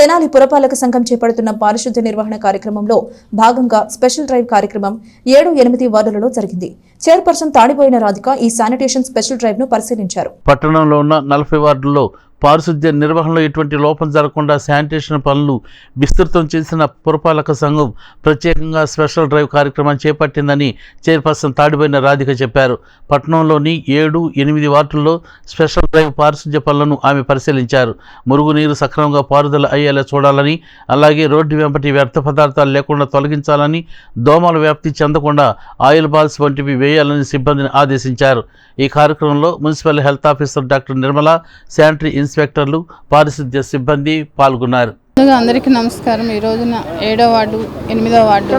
తెనాలి పురపాలక సంఘం చేపడుతున్న పారిశుద్ధ్య నిర్వహణ కార్యక్రమంలో భాగంగా స్పెషల్ డ్రైవ్ కార్యక్రమం 7-8 వార్డులలో జరిగింది. చైర్పర్సన్ తాడిపోయిన రాధిక ఈ శానిటేషన్ స్పెషల్ డ్రైవ్ ను పరిశీలించారు. పట్టణంలో ఉన్న 40 వార్డుల్లో పారిశుద్ధ్య నిర్వహణలో ఎటువంటి లోపం జరగకుండా శానిటేషన్ పనులు విస్తృతం చేసిన పురపాలక సంఘం ప్రత్యేకంగా స్పెషల్ డ్రైవ్ కార్యక్రమాన్ని చేపట్టిందని చైర్పర్సన్ తాడిపోయిన రాధిక చెప్పారు. పట్టణంలోని 7-8 వార్డుల్లో స్పెషల్ డ్రైవ్ పారిశుద్ధ్య పనులను ఆమె పరిశీలించారు. మురుగునీరు సక్రమంగా పారుదల అయ్యేలా చూడాలని, అలాగే రోడ్డు వెంబటి వ్యర్థ పదార్థాలు లేకుండా తొలగించాలని, దోమల వ్యాప్తి చెందకుండా ఆయిల్ బాల్స్ వంటివి వేయాలని సిబ్బందిని ఆదేశించారు. ఈ కార్యక్రమంలో municipal health officer doctor Nirmala, sanitary ఇన్స్పెక్టర్లు, పారిశుద్ధ్య సిబ్బంది పాల్గొన్నారు. అందరికీ నమస్కారం. ఈ రోజున 7వ వార్డు 8వ వార్డు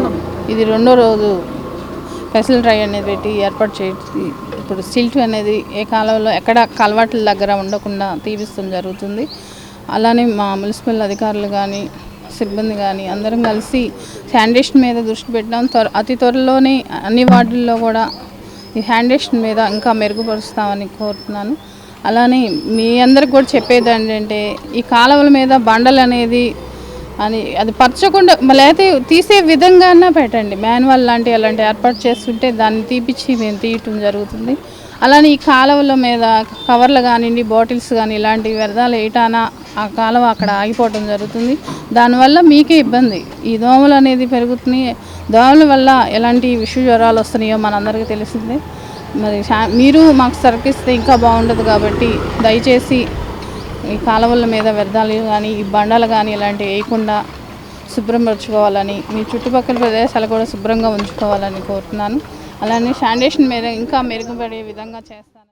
ఇది రెండో రోజు స్పెషల్ డ్రైవ్ అనేది పెట్టి ఏర్పాటు చేసి ఇప్పుడు సిల్ట్ అనేది ఏ కాలంలో ఎక్కడ కలవాట్ల దగ్గర ఉండకుండా తీపిస్తూ జరుగుతుంది. అలానే మా మున్సిపల్ అధికారులు కానీ సిబ్బంది కానీ అందరం కలిసి శానిటేషన్ మీద దృష్టి పెట్టడం అతి త్వరలోనే అన్ని వార్డుల్లో కూడా ఈ శానిటేషన్ మీద ఇంకా మెరుగుపరుస్తామని కోరుతున్నాను. అలానే మీ అందరికి కూడా చెప్పేది ఏంటంటే ఈ కాలువల మీద బండలు అనేది అది పరచకుండా లేకపోతే తీసే విధంగా పెట్టండి. మాన్యువల్ అలాంటి ఏర్పాటు చేస్తుంటే దాన్ని తీపిచ్చి మేము తీయటం జరుగుతుంది. అలానే ఈ కాలువల మీద కవర్లు కానివ్వండి, బాటిల్స్ కానీ ఇలాంటి వ్యర్థాలు వేయటానా ఆ కాలువ అక్కడ ఆగిపోవడం జరుగుతుంది. దానివల్ల మీకే ఇబ్బంది. ఈ దోమలు అనేది పెరుగుతున్నాయి. దోమల వల్ల ఎలాంటి విష జ్వరాలు వస్తున్నాయో మనందరికీ తెలిసిందే. మరి మీరు మాకు సరికిస్తే ఇంకా బాగుండదు. కాబట్టి దయచేసి ఈ కాలువల మీద వ్యర్థాలు కానీ ఈ బండలు కానీ ఇలాంటివి వేయకుండా శుభ్రపరచుకోవాలని, మీ చుట్టుపక్కల ప్రదేశాలు కూడా శుభ్రంగా ఉంచుకోవాలని కోరుతున్నాను. అలానే శానిటేషన్ మీద ఇంకా మెరుగుపడే విధంగా చేస్తాను.